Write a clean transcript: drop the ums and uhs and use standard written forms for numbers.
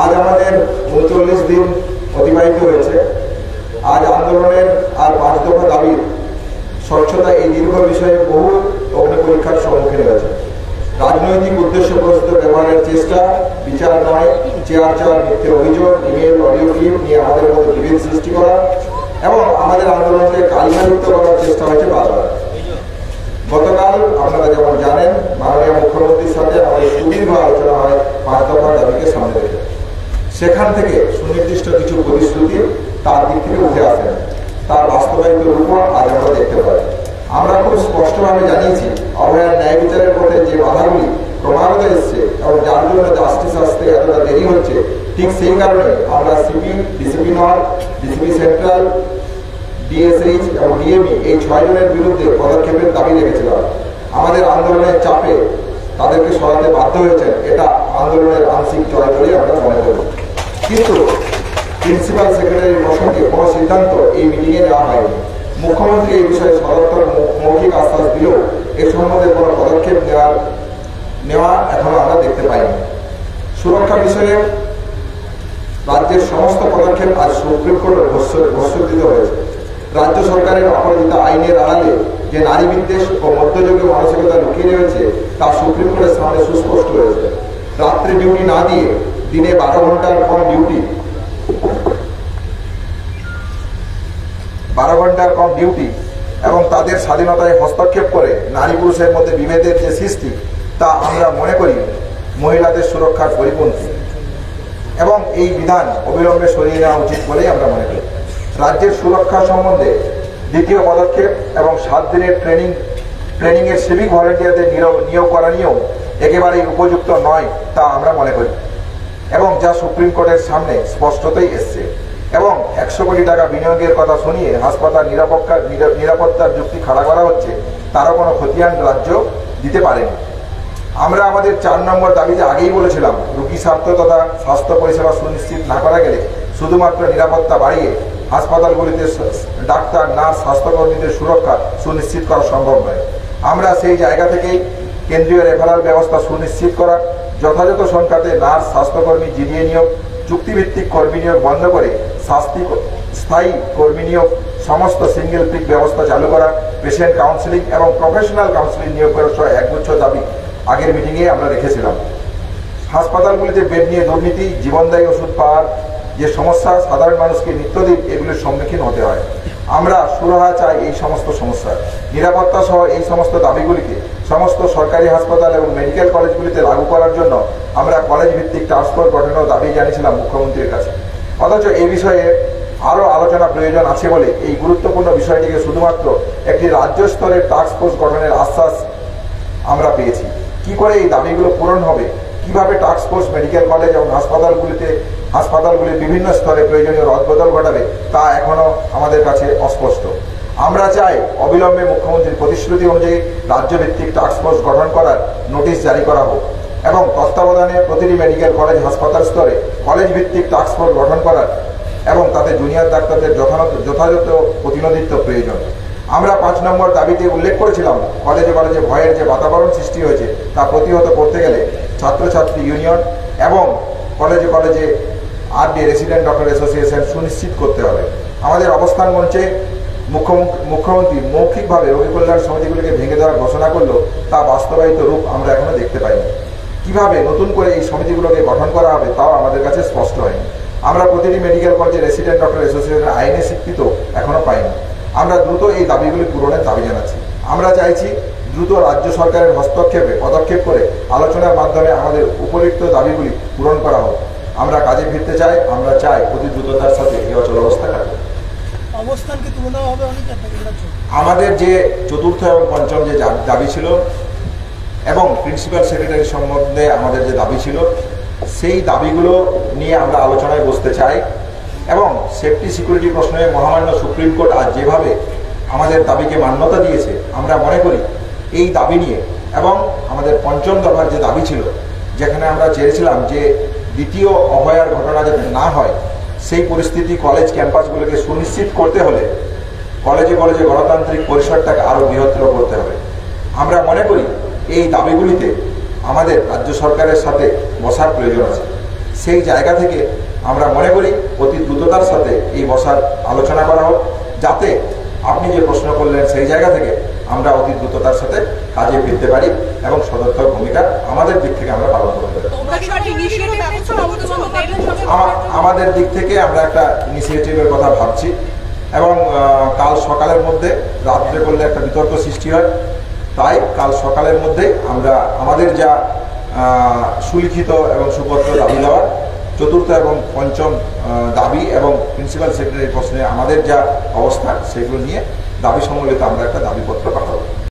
আজ আমাদের ৩৯ দিন অতিবাহিত হয়েছে। আজ আন্দোলনের আর ৫ দফা দাবির স্বচ্ছতা এই দীর্ঘ বিষয়ে বহু অগ্নি পরীক্ষার সম্মুখীন হয়েছে। রাজনৈতিক উদ্দেশ্য প্রস্তুত ব্যবহারের চেষ্টা, বিচার নয়, চেয়ার চাওয়ার মিথ্যে অভিযোগ, ইমেল, অডিও ক্লিপ নিয়ে আমাদের মধ্যে বিভেদ সৃষ্টি করা এবং আমাদের আন্দোলনকে কালিমালিপ্ত করার চেষ্টা হয়েছে বারবার। গতকাল আপনারা যেমন জানেন, মাননীয় মুখ্যমন্ত্রীর সাথে আমাদের সুদীর্ঘ আলোচনা হয় ৫ দফা দাবিকে সামনে রেখে। সেখান থেকে সুনির্দিষ্ট কিছু প্রতিশ্রুতি তার দিক থেকে উঠে আসেন, তার বাস্তবায়িত রূপ আজ আমরা দেখতে পাই। আমরা খুব স্পষ্টভাবে জানিয়েছি, অভয়ার ন্যায় বিচারের পথে যে বাধাগুলি ক্রমাগত এসছে এবং যার জন্য জাস্টিস আসতে এতটা দেরি হচ্ছে, ঠিক সেই কারণে আমরা CP, DCP north, DCP central, DSH এবং ডিএমই এই ৬ জনের বিরুদ্ধে পদক্ষেপের দাবি রেখেছিলাম। আমাদের আন্দোলনের চাপে তাদেরকে সরাতে বাধ্য হয়েছেন, এটা আন্দোলনের আংশিক জয় বলে আমরা মনে করি। কিন্তু প্রিন্সিপাল সেক্রেটারির প্রসঙ্গে কোনো সিদ্ধান্ত এই মিটিংয়ে নেওয়া হয়নি। মুখ্যমন্ত্রী এই বিষয়ে সদর্থক মৌখিক আশ্বাস দিলেও এ সম্বন্ধে কোনো পদক্ষেপ নেওয়া এখনো আমরা দেখতে পাইনি। সুরক্ষা বিষয়ে রাজ্যের সমস্ত পদক্ষেপ আজ সুপ্রিম কোর্টে ঘোষিত হয়েছে। রাজ্য সরকারের অপরাজিতা আইনের আড়ালে যে নারী বিদ্বেষ ও মধ্যযুগীয় মানসিকতা লুকিয়ে রয়েছে তা সুপ্রিম কোর্টের সামনে সুস্পষ্ট হয়েছে। রাত্রে ডিউটি না দিয়ে দিনে 12 ঘন্টার কম ডিউটি এবং তাদের স্বাধীনতায় হস্তক্ষেপ করে নারী পুরুষের মধ্যে বিভেদের যে সৃষ্টি, তা আমরা মনে করি মহিলাদের সুরক্ষার পরিপন্থী এবং এই বিধান অবিলম্বে সরিয়ে নেওয়া উচিত বলেই আমরা মনে করি। রাজ্যের সুরক্ষা সম্বন্ধে দ্বিতীয় পদক্ষেপ এবং 7 দিনের ট্রেনিংয়ের সিভিক ভলেন্টিয়ারদের নিয়োগ করা নিয়েও একেবারেই উপযুক্ত নয় তা আমরা মনে করি এবং যা সুপ্রিম কোর্টের সামনে স্পষ্টতই এসছে। এবং 100 কোটি টাকা বিনিয়োগের কথা শুনিয়ে হাসপাতাল নিরাপত্তার যুক্তি খাড়া করা হচ্ছে, তারও কোনো খতিয়ান রাজ্য দিতে পারেনি। আমরা আমাদের 4 নম্বর দাবিতে আগেই বলেছিলাম, রোগী স্বার্থ তথা স্বাস্থ্য পরিষেবা সুনিশ্চিত না করা গেলে শুধুমাত্র নিরাপত্তা বাড়িয়ে হাসপাতালগুলিতে ডাক্তার, নার্স, স্বাস্থ্যকর্মীদের সুরক্ষা সুনিশ্চিত করা সম্ভব নয়। আমরা সেই জায়গা থেকেই কেন্দ্রীয় রেফারেল ব্যবস্থা সুনিশ্চিত করা, যথাযথ সংখ্যাতে নার্স, স্বাস্থ্যকর্মী জিডিএ নিয়োগ, চুক্তিভিত্তিক কর্মী নিয়োগ বন্ধ করে স্থায়ী কর্মী নিয়োগ, সমস্ত সিঙ্গেল পিক ব্যবস্থা চালু করা, পেশেন্ট কাউন্সিলিং এবং প্রফেশনাল কাউন্সিলিং নিয়োগ করার সহ একগুচ্ছ দাবি আগের মিটিংয়ে আমরা রেখেছিলাম। হাসপাতালগুলিতে বেড নিয়ে দুর্নীতি, জীবনদায়ী ওষুধ পাওয়ার যে সমস্যা, সাধারণ মানুষকে নিত্যদিন এগুলির সম্মুখীন হতে হয়। আমরা সুরাহা চাই এই সমস্ত সমস্যা। নিরাপত্তা সহ এই সমস্ত দাবিগুলিকে সমস্ত সরকারি হাসপাতাল এবং মেডিকেল কলেজগুলিতে লাগু করার জন্য আমরা কলেজ ভিত্তিক টাস্কফোর্স গঠনের দাবি জানিয়েছিলাম মুখ্যমন্ত্রীর কাছে। অথচ এই বিষয়ে আরও আলোচনা প্রয়োজন আছে বলে এই গুরুত্বপূর্ণ বিষয়টিকে শুধুমাত্র একটি রাজ্য স্তরের টাস্কফোর্স গঠনের আশ্বাস আমরা পেয়েছি। কি করে এই দাবিগুলো পূরণ হবে, কিভাবে টাস্কফোর্স মেডিকেল কলেজ এবং হাসপাতালগুলির বিভিন্ন স্তরে প্রয়োজনীয় রদবদল ঘটাবে, তা এখনো আমাদের কাছে অস্পষ্ট। আমরা চাই অবিলম্বে মুখ্যমন্ত্রীর প্রতিশ্রুতি অনুযায়ী রাজ্যভিত্তিক টাস্কফোর্স গঠন করার নোটিশ জারি করা হোক এবং তত্ত্বাবধানে প্রতিটি মেডিকেল কলেজ, হাসপাতাল স্তরে কলেজ ভিত্তিক টাস্কফোর্স গঠন করার এবং তাতে জুনিয়র ডাক্তারদের যথাযথ প্রতিনিধিত্ব প্রয়োজন। আমরা 5 নম্বর দাবিতে উল্লেখ করেছিলাম, কলেজে ভয়ের যে বাতাবরণ সৃষ্টি হয়েছে তা প্রতিহত করতে গেলে ছাত্রছাত্রী ইউনিয়ন এবং কলেজে আরডি রেসিডেন্ট ডক্টর অ্যাসোসিয়েশন সুনিশ্চিত করতে হবে। আমাদের অবস্থান মঞ্চে মুখ্যমন্ত্রী মৌখিকভাবে রোগী কল্যাণ সমিতিগুলিকে ভেঙে দেওয়ার ঘোষণা করলেও তা বাস্তবায়িত রূপ আমরা এখনো দেখতে পাইনি। কিভাবে নতুন করে এই সমিতিগুলোকে গঠন করা হবে তাও আমাদের কাছে স্পষ্ট হয়নি। আমরা প্রতিটি মেডিকেল কলেজে রেসিডেন্ট ডক্টর অ্যাসোসিয়েশনের আইনে স্বীকৃত এখনো পাইনি। আমরা দ্রুত এই দাবিগুলি পূরণের দাবি জানাচ্ছি। আমরা চাইছি দ্রুত রাজ্য সরকারের পদক্ষেপ করে আলোচনার মাধ্যমে আমাদের উপরিক্ত দাবিগুলি পূরণ করা হোক। আমরা কাজে ফিরতে চাই। আমরা চাই অতি দ্রুততার সাথে এই অচল অবস্থা কাটবে। অবস্থানকে তুলে নেওয়া হবে অনেক। আমাদের যে 4র্থ এবং 5ম যে দাবি ছিল এবং প্রিন্সিপাল সেক্রেটারি সম্বন্ধে আমাদের যে দাবি ছিল, সেই দাবিগুলো নিয়ে আমরা আলোচনায় বসতে চাই এবং সেফটি সিকিউরিটি প্রশ্নে মহামান্য সুপ্রিম কোর্ট আজ যেভাবে আমাদের দাবিকে মান্যতা দিয়েছে, আমরা মনে করি এই দাবি নিয়ে এবং আমাদের 5ম দফার যে দাবি ছিল, যেখানে আমরা চেয়েছিলাম যে দ্বিতীয় অভয়ার ঘটনা যাতে না হয়, সেই পরিস্থিতি কলেজ ক্যাম্পাসগুলোকে সুনিশ্চিত করতে হলে কলেজে গণতান্ত্রিক পরিসরটাকে আরও বৃহত্তর করতে হবে। আমরা মনে করি এই দাবিগুলিতে আমাদের রাজ্য সরকারের সাথে বসার প্রয়োজন আছে। সেই জায়গা থেকে আমরা মনে করি অতি দ্রুততার সাথে এই বসার আলোচনা করা হোক, যাতে আপনি যে প্রশ্ন করলেন সেই জায়গা থেকে আমরা অতি দ্রুততার সাথে কাজে ফিরতে পারি এবং সদর্থক ভূমিকা আমাদের দিক থেকে আমরা পালন করতে পারি। আমাদের দিক থেকে আমরা একটা ইনিশিয়েটিভের কথা ভাবছি এবং কাল সকালের মধ্যে, রাত্রে করলে একটা বিতর্ক সৃষ্টি হয়, তাই কাল সকালের মধ্যে আমরা আমাদের যা সুলিখিত এবং সুপত্র দাবি দেওয়া, চতুর্থ এবং পঞ্চম দাবি এবং প্রিন্সিপাল সেক্রেটারি প্রশ্নে আমাদের যা অবস্থান, সেগুলো নিয়ে দাবি সম্বলিত আমরা একটা দাবিপত্র পাঠাবো।